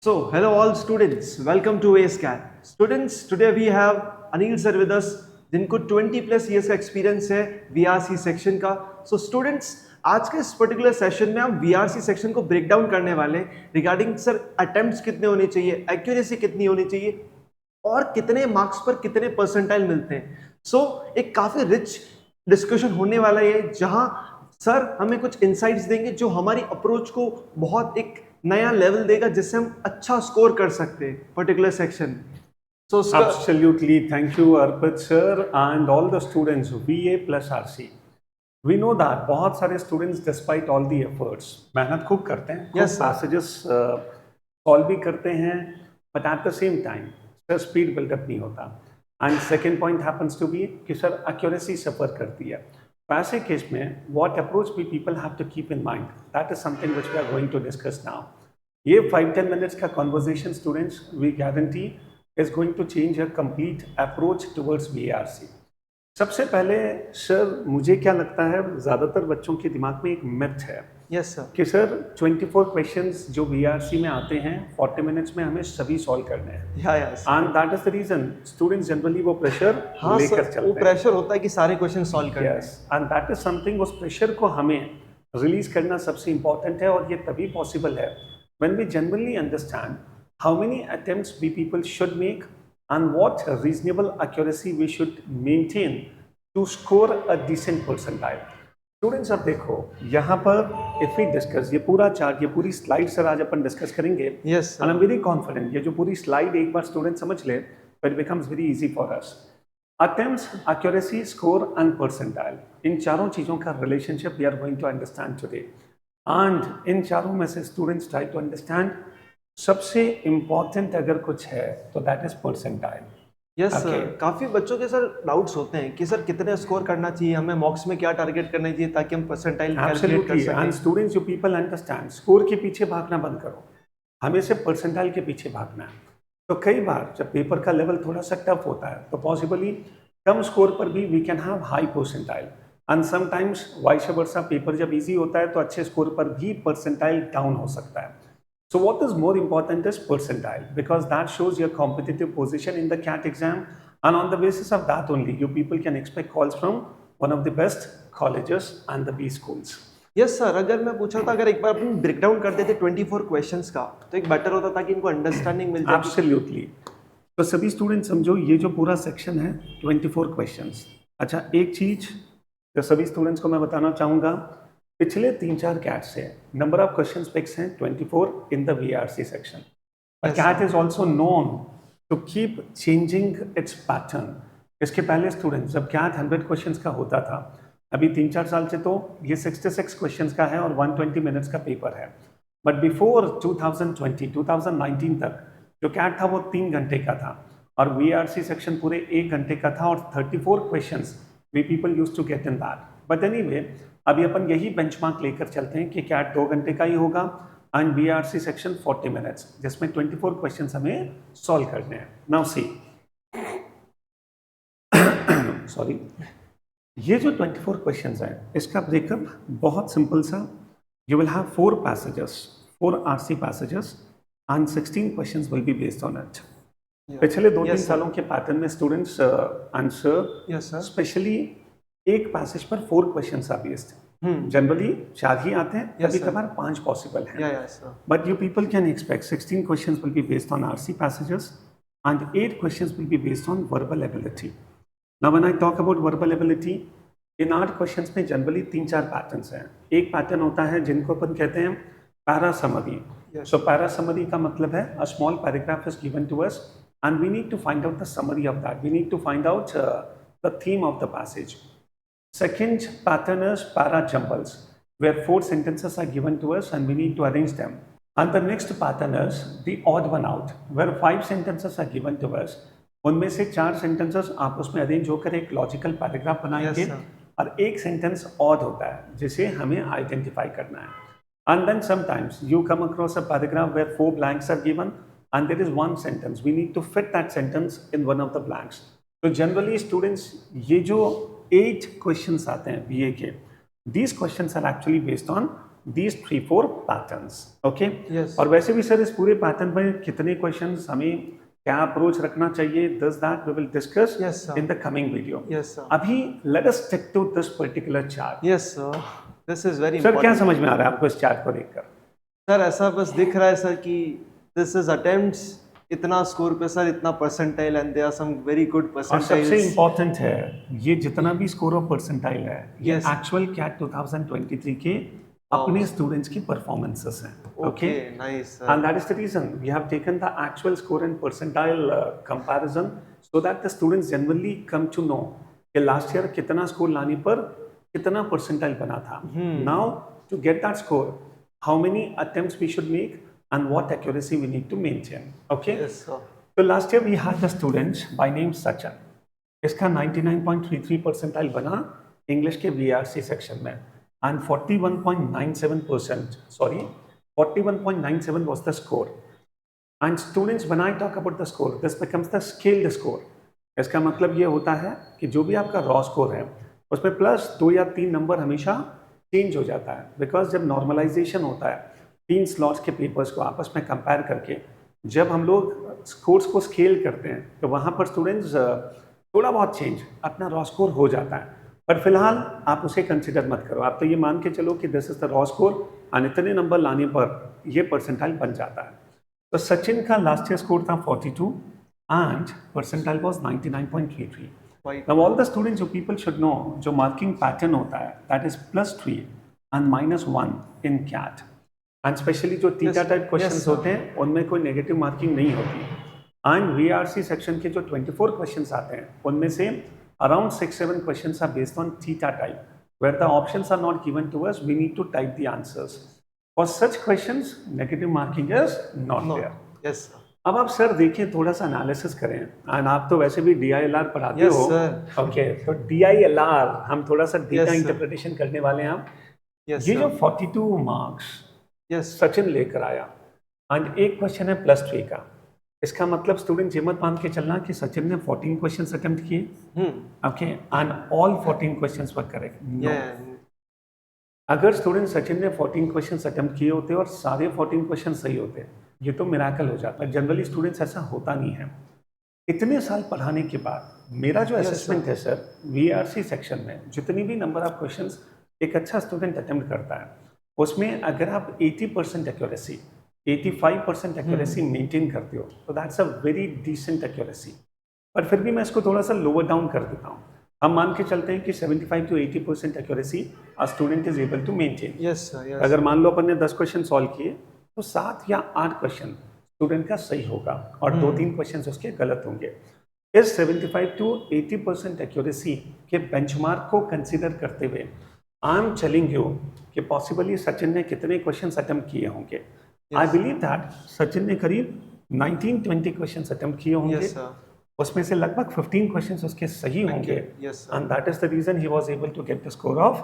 Hello all students, welcome to ASCAT. Students, today we have Anil sir with us, जिनको 20 plus years का experience है VRC section का. So students, आज के इस पर्टिकुलर सेशन में हम VRC सेक्शन को ब्रेक डाउन करने वाले हैं रिगार्डिंग सर अटेम्प्ट्स कितने होने चाहिए, एक्यूरेसी कितनी होनी चाहिए और कितने मार्क्स पर कितने परसेंटाइल मिलते हैं. एक काफ़ी रिच डिस्कशन होने वाला है जहां सर हमें कुछ इनसाइट्स देंगे जो हमारी अप्रोच को बहुत एक नया लेवल देगा जिससे हम अच्छा स्कोर कर सकते हैं particular section. Absolutely. Thank you, Arpit sir, and all the students, VA plus RC. We know that बहुत सारे students, despite all the efforts, मेहनत खूब करते हैं, Yes, sir. passages solve भी करते हैं, but at the same time, sir speed build up नहीं होता. And second point happens to be कि sir accuracy suffer करती है. तो ऐसे केस में what approach we people have to keep in mind, that is something which we are going to discuss now. ये 5-10 minutes का conversation, students, we guarantee is going to change your complete approach towards VARC. सबसे पहले sir मुझे क्या लगता है, ज़्यादातर बच्चों के दिमाग में एक मिथ है यस सर कि सर 24 क्वेश्चंस जो VARC में आते हैं 40 मिनट्स में हमें सभी सॉल्व करने हैं. And that is the reason students generally वो प्रेशर लेकर चलते हैं. वो प्रेशर होता है कि सारे क्वेश्चन सॉल्व करने हैं. Yes, and that is something, उस प्रेशर को हमें रिलीज करना सबसे इंपॉर्टेंट है. और ये तभी पॉसिबल है when we genuinely understand how many attempts we people should make and what reasonable accuracy we should maintain to score a decent percentile. Students, अब देखो यहाँ पर if we discuss ये पूरा चार्ट, ये पूरी स्लाइड सर आज अपन डिस्कस करेंगे. Yes, sir. and I'm very confident ये जो पूरी स्लाइड एक बार स्टूडेंट समझ ले तो it becomes very easy for us. Attempts, accuracy, score and percentile, इन चारों चीज़ों का relationship we are going to understand today. And in चारों में से स्टूडेंट्स ट्राई टू अंडरस्टैंड सबसे इम्पॉर्टेंट अगर कुछ है तो that is percentile. Yes sir, काफी बच्चों के सर डाउट्स होते हैं कि सर कितने स्कोर करना चाहिए, हमें मॉक्स में क्या टारगेट करना चाहिए ताकि हम परसेंटाइल कैलकुलेट कर सकें. And students, you people understand, score के पीछे भागना बंद करो, हमें से परसेंटाइल के पीछे भागना है. तो कई बार जब पेपर का लेवल थोड़ा सा टफ होता है तो पॉसिबली कम स्कोर पर भी we can have high percentile. And sometimes vice versa, paper जब इजी होता है तो अच्छे स्कोर पर भी परसेंटाइल डाउन हो सकता है. So what is more important is percentile because that shows your competitive position in the CAT exam. And on the basis of that only you people can expect calls from one of the best colleges and the B schools. Yes sir, अगर मैं पूछा था अगर एक बार अपन break down करते थे 24 questions का तो एक बेटर होता ताकि इनको अंडरस्टैंडिंग मिल जाए. एब्सोल्युटली. तो सभी स्टूडेंट समझो ये जो पूरा सेक्शन है 24 क्वेश्चंस. अच्छा, एक चीज जो सभी स्टूडेंट्स को मैं बताना चाहूँगा, पिछले 3-4 कैट से नंबर ऑफ क्वेश्चंस पिक्स हैं 24 in the VRC section. CAT is also known to keep changing its pattern. इसके पहले स्टूडेंट्स जब कैट 100 क्वेश्चंस का होता था, अभी 3-4 साल से तो ये 66 क्वेश्चंस का है और 120 मिनट्स का पेपर है. बट बिफोर 2019 तक जो कैट था वो 3 घंटे का था और VRC सेक्शन पूरे 1 घंटे का था और 34 questions we people used to get in that. But anyway, अभी अपन यही बेंचमार्क लेकर चलते हैं कि कैट 2 घंटे का ही होगा एंड VRC सेक्शन 40 मिनट्स जिसमें 24 क्वेश्चंस हमें सॉल्व करने हैं. नाउ सी, सॉरी, ये जो 24 क्वेश्चंस हैं इसका ब्रेकअप बहुत सिंपल सा. You will have 4 passages, 4 RC passages and 16 questions will be based on it. पिछले 2-3 सालों के पैटर्न में स्टूडेंट्स आंसर स्पेशली एक पैसेज पर 4 क्वेश्चंस आर बेस्ड. जनरली 4 ही आते हैं, कभी कभार 5 पॉसिबल है. But you people can expect 16 questions will be based on RC passages and 8 questions will be based on verbal ability. Now when I talk about verbal ability, in 8 questions में generally 3-4 patterns हैं. एक pattern होता है जिनको अपन कहते हैं para summary. So para summary का मतलब है a small paragraph is given to us and we need to find out the summary of that. We need to find out the theme of the passage. Second pattern is para jumbles, where 4 sentences are given to us and we need to arrange them. And the next pattern is the odd one out, where 5 sentences are given to us. उनमें से 4 sentences आपस में arrange होकर एक logical paragraph बनाएंगे और एक sentence odd होता है जिसे हमें आइडेंटिफाई करना है. And then sometimes you come across a paragraph where 4 blanks are given and there is 1 sentence. We need to fit that sentence in one of the blanks. So generally students, ये जो 8 questions आते हैं BA के, these questions are actually based on these 3-4 patterns. Okay? Yes. और वैसे भी sir इस पूरे पैटर्न में कितने क्वेश्चंस हमें क्या अप्रोच रखना चाहिए, this that we will discuss Yes, sir. In the coming video. Yes, sir. अभी let us stick to this particular chart. Yes, sir. This is very sir क्या important. समझ में आ रहा है आपको इस चार्ट को देखकर? सर ऐसा बस दिख रहा है सर कि दिस इज अटेम्प्ट्स, इतना स्कोर पे सर इतना percentile and there are some very good और सबसे परसेंटाइल्स. इम्पोर्टेंट है ये जितना भी स्कोर ऑफ परसेंटाइल है ये Yes. एक्चुअल कैट 2023 के अपने स्टूडेंट्स की परफॉर्मेंस हैं. Okay, nice sir. And that is the reason we have taken the actual score and percentile comparison so that the students genuinely come to know कि last year कितना score लाने पर कितना percentile बना था. Now to get that score, how many attempts we should make and what accuracy we need to maintain. Okay? Yes sir. So last year we had a student by name Sachin. इसका 99.33 percentile बना English के VRC section में and 41.97 was the score. And students, when I talk about the score, this becomes the scaled score. इसका मतलब ये होता है कि जो भी आपका रॉ स्कोर है उसमें प्लस 2 या 3 नंबर हमेशा चेंज हो जाता है. बिकॉज जब नॉर्मलाइजेशन होता है 3 स्लॉट्स के पेपर्स को आपस में कंपेयर करके जब हम लोग स्कोर्स को स्केल करते हैं तो वहाँ पर स्टूडेंट्स थोड़ा बहुत चेंज अपना रॉ स्कोर हो जाता है. पर फिलहाल आप उसे कंसिडर मत करो. आप तो ये मान के चलो कि this is the raw score और इतने नंबर लाने पर ये परसेंटाइल बन जाता है. तो सचिन का लास्ट ईयर स्कोर था 42 and percentile was 99.33. Quite. Now all the students or people should know जो मार्किंग पैटर्न होता है that is +3 and -1 in CAT and specially जो थीटा टाइप क्वेश्चंस होते हैं उनमें कोई नेगेटिव मार्किंग नहीं होती. एंड VRC सेक्शन के जो 24 क्वेश्चंस आते हैं उनमें से around 6-7 questions are based on theta type where the options are not given to us, we need to type the answers. For such questions negative marking is not No. there. Yes sir. अब आप sir देखें थोड़ा सा analysis करें and आप तो वैसे भी DILR पढ़ाते Yes, हो. sir. ओके तो DILR हम थोड़ा सा डेटा Yes, sir. इंटरप्रिटेशन करने वाले हैं हम. Yes ये sir. जो 42 मार्क्स Yes. सचिन लेकर आया एंड एक क्वेश्चन है +3 का, इसका मतलब स्टूडेंट ये मत मान के चलना कि सचिन ने 14 क्वेश्चंस अटेम्प्ट किए. Okay and all 14 questions were correct. Yeah. अगर स्टूडेंट सचिन ने 14 क्वेश्चंस अटेम्प्ट किए होते और सारे 14 क्वेश्चन सही होते ये तो मिराकल हो जाता. जनरली स्टूडेंट्स ऐसा होता नहीं है. इतने साल पढ़ाने के बाद मेरा जो असेसमेंट है सर VRC सेक्शन में जितनी भी नंबर ऑफ क्वेश्चंस एक अच्छा स्टूडेंट अटेम्प्ट करता है उसमें अगर आप 80% एक्यूरेसी 85% एक्यूरेसी मेंटेन करते हो तो that's a very decent accuracy. पर फिर भी मैं इसको थोड़ा सा लोअर डाउन कर देता हूँ. हम मान के चलते हैं कि 75 to 80% accuracy a student is able to maintain. Yes sir. Yes. अगर मान लो अपन ने 10 क्वेश्चन सॉल्व किए तो 7 या 8 क्वेश्चन स्टूडेंट का सही होगा और 2-3 क्वेश्चन उसके गलत होंगे. इस 75 to 80% एक्यूरेसी के बेंचमार्क को कंसीडर करते हुए आई एम टेलिंग यू कि पॉसिबली सचिन ने कितने क्वेश्चन अटेम्प्ट किए होंगे. आई बिलीव दैट सचिन ने करीब 19-20 क्वेश्चन अटेम्प्ट किए होंगे. Yes sir. उसमें से लगभग 15 क्वेश्चंस उसके सही होंगे. Yes sir. And that is the reason he was able to get the score of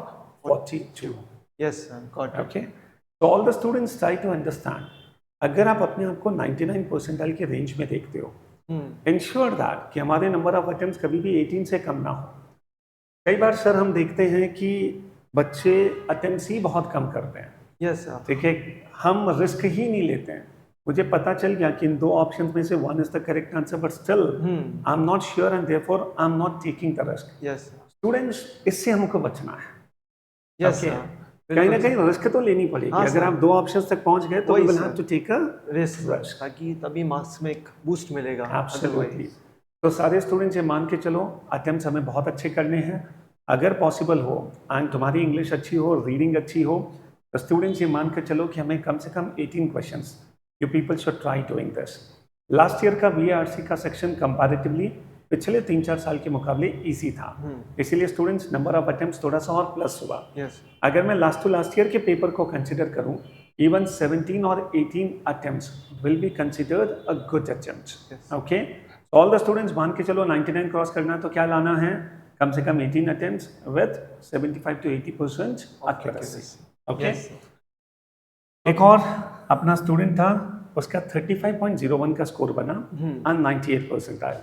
42. Yes sir. Got it. Okay तो all the students try to understand. अगर आप अपने आप को 99 परसेंटाइल के रेंज में देखते हो इंश्योर दैट कि हमारे नंबर ऑफ अटेम्प्ट्स कभी भी 18 से कम ना हो. कई बार सर हम देखते हैं कि बच्चे अटेम्प्ट्स ही बहुत कम करते हैं. Yes sir. ठीक है हम रिस्क ही नहीं लेते हैं. मुझे पता चल गया कि इन 2 ऑप्शंस में से 1 is the correct answer but still I am not sure and therefore I am not taking the risk. Yes sir. Students इससे हमको बचना है. Yes Okay. sir. कहीं ना कहीं रिस्क तो लेनी पड़ेगी. हाँ, अगर sir. आप 2 ऑप्शंस तक पहुंच गए तो वही we will sir. Have to take a Risk. Risk. ताकि तभी मार्क्स में एक बूस्ट मिलेगा. एब्सोल्युटली. Otherwise. तो सारे स्टूडेंट्स ये मान के चलो अटेम्प्ट्स हमें बहुत अच्छे करने हैं. अगर पॉसिबल हो एंड तुम्हारी इंग्लिश अच्छी हो रीडिंग अच्छी हो तो स्टूडेंट्स ये मान के चलो कि हमें कम से कम 18 questions you people should try doing this. Last year का VRC का सेक्शन कंपैरेटिवली पिछले 3-4 साल के मुकाबले इजी था. इसीलिए स्टूडेंट्स नंबर ऑफ अटेम्प्ट्स थोड़ा सा और प्लस हुआ. Yes. अगर मैं लास्ट टू लास्ट ईयर के पेपर को कंसिडर करूं इवन 17 और 18 attempts will be considered a good attempt. Okay all the students मान के चलो 99 क्रॉस करना है तो क्या लाना है कम से कम 18 attempts with 75 to 80% accuracy. Okay Yes sir. एक और अपना स्टूडेंट था उसका 35.01 का स्कोर बना एंड 98% आया.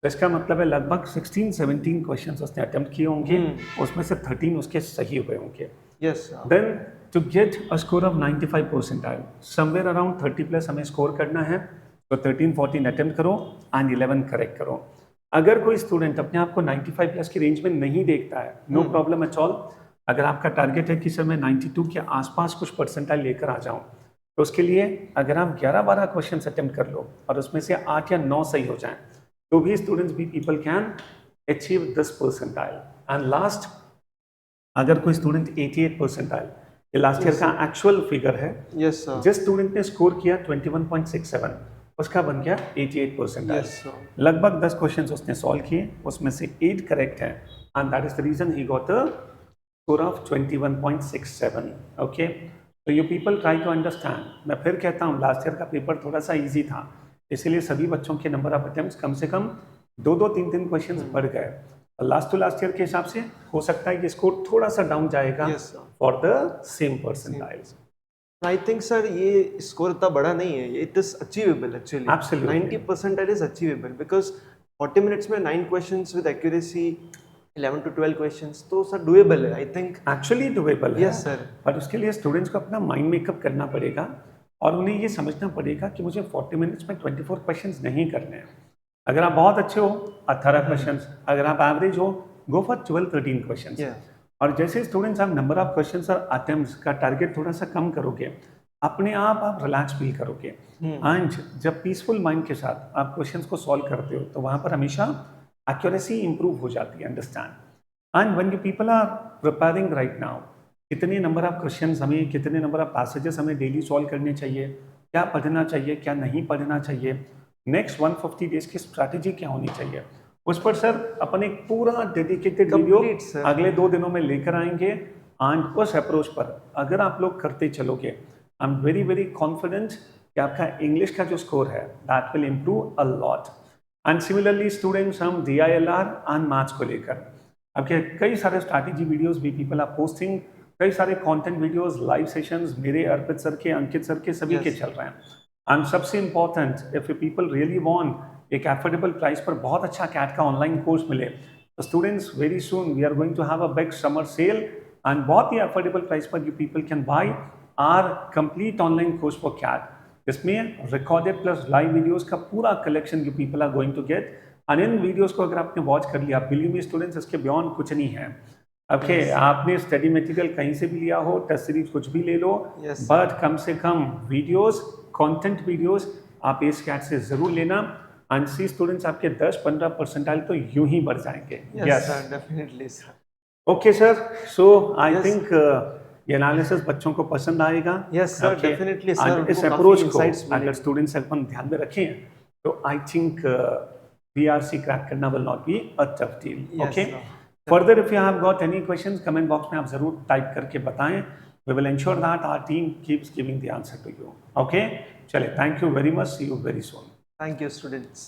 तो इसका मतलब है लगभग 16-17 क्वेश्चंस उसने अटेम्प्ट किए होंगे उसमें से 13 उसके सही हुए होंगे. Yes, sir. Then to get a score of 95 percentile, somewhere around 30 plus हमें स्कोर करना है, तो 13-14 अटेम्प्ट करो एंड 11 करेक्ट करो. अगर कोई स्टूडेंट अपने आप को 95 प्लस की रेंज में नहीं देखता है, नो प्रॉब्लम एट ऑल. अगर आपका टारगेट है कि सर मैं 92 के आसपास कुछ परसेंटाइल लेकर आ जाऊं, तो उसके लिए अगर आप 11-12 क्वेश्चन अटेम्प्ट कर लो और उसमें से 8 या 9 सही हो जाएं, तो भी स्टूडेंट्स भी people can achieve this percentile. And last, अगर कोई स्टूडेंट 88 परसेंटाइल, ये लास्ट ईयर का एक्चुअल फिगर है, Yes, sir. जिस स्टूडेंट ने स्कोर किया 21.67, उसका बन गया 88 परसेंटाइल. Yes, sir. लगभग 10 क्वेश्चंस उसने सॉल्व किए, उसमें से 8 करेक्ट है, and that is the reason he got a score of 21.67. Okay, तो you people try to understand. मैं फिर कहता हूँ, लास्ट ईयर का पेपर थोड़ा सा इजी था, इसीलिए सभी बच्चों के नंबर ऑफ अटेम्प्ट्स कम से कम 2-3 क्वेश्चंस बढ़ गए. लास्ट टू लास्ट ईयर के हिसाब से हो सकता है कि स्कोर थोड़ा सा डाउन जाएगा Yes, sir. For the same percentiles. I think sir ये स्कोर इतना बड़ा नहीं है. It is achievable actually. Absolutely. 90% is achievable because 40 minutes में 9 questions with accuracy, 11 to 12 questions, तो सर doable है. I think. एक्चुअली डुएबल है. Yes, sir. बट उसके लिए स्टूडेंट्स को अपना माइंड मेकअप करना पड़ेगा और उन्हें ये समझना पड़ेगा कि मुझे 40 मिनट्स में 24 क्वेश्चंस नहीं करने हैं. अगर आप बहुत अच्छे हो 18 क्वेश्चंस, अगर आप एवरेज हो गो फॉर 12-13 क्वेश्चंस. Yeah. और जैसे स्टूडेंट्स आप नंबर ऑफ क्वेश्चंस और अटेम्प्ट्स का टारगेट थोड़ा सा कम करोगे, अपने आप रिलैक्स फील करोगे. एंड जब पीसफुल माइंड के साथ आप क्वेश्चंस को सॉल्व करते हो, तो वहाँ पर हमेशा एक्यूरेसी इंप्रूव हो जाती है. Understand. And when you people are preparing right now, कितने नंबर ऑफ क्वेश्चंस हमें, कितने नंबर ऑफ पैसेजेस हमें डेली सॉल्व करने चाहिए, क्या पढ़ना चाहिए, क्या नहीं पढ़ना चाहिए, नेक्स्ट 150 डेज की स्ट्रैटेजी क्या होनी चाहिए, उस पर सर अपन एक पूरा डेडिकेटेड वीडियो sir. अगले 2 दिनों में लेकर आएंगे. एंड उस अप्रोच पर अगर आप लोग करते चलोगे, I am very very confident कि आपका इंग्लिश का जो स्कोर है that will improve a lot. And similarly students, हम DILR एंड मैथ्स को लेकर आपके कई सारे स्ट्रैटेजी वीडियोस भी पीपल आर पोस्टिंग, कई सारे कंटेंट वीडियोस, लाइव सेशंस मेरे, अर्पित सर के, अंकित सर के, सभी के चल रहे हैं. एंड सबसे important, if you people really want एक एफोर्डेबल प्राइस पर बहुत अच्छा कैट का ऑनलाइन कोर्स मिले, तो students very soon we are going to have a big summer sale, and बहुत ही एफोर्डेबल प्राइस पर you people can buy our complete online course for CAT. इसमें रिकॉर्डेड प्लस लाइव वीडियोस का पूरा collection you people are going to get. And इन videos को अगर आपने वॉच कर लिया, बिलीव मी स्टूडेंट्स, इसके बियॉन्ड कुछ नहीं है. ओके, आपने स्टडी मटेरियल कहीं से भी लिया हो, टेस्ट सीरीज कुछ भी ले लो, Yes. बट कम से कम वीडियोस, कंटेंट वीडियोस आप इस कैट से जरूर लेना. एंड सी स्टूडेंट्स, आपके 10-15 परसेंटाइल तो यूं ही बढ़ जाएंगे. Yes, sir. Definitely, sir. Okay sir, so I Yes. Think ये एनालिसिस बच्चों को पसंद आएगा. Yes, sir. Okay. Definitely, sir. And इस उनको अप्रोच काफी को insights मिले. अगर स्टूडेंट्स अपन ध्यान में रखें, तो आई थिंक BRC क्रैक करना will not be a tough deal. Yes, okay, sir. Further if you have got any questions, comment box में आप जरूर टाइप करके बताएं. We will ensure that our team keeps giving the answer to you. Okay, चलिए, thank you very much, see you very soon. Thank you, students.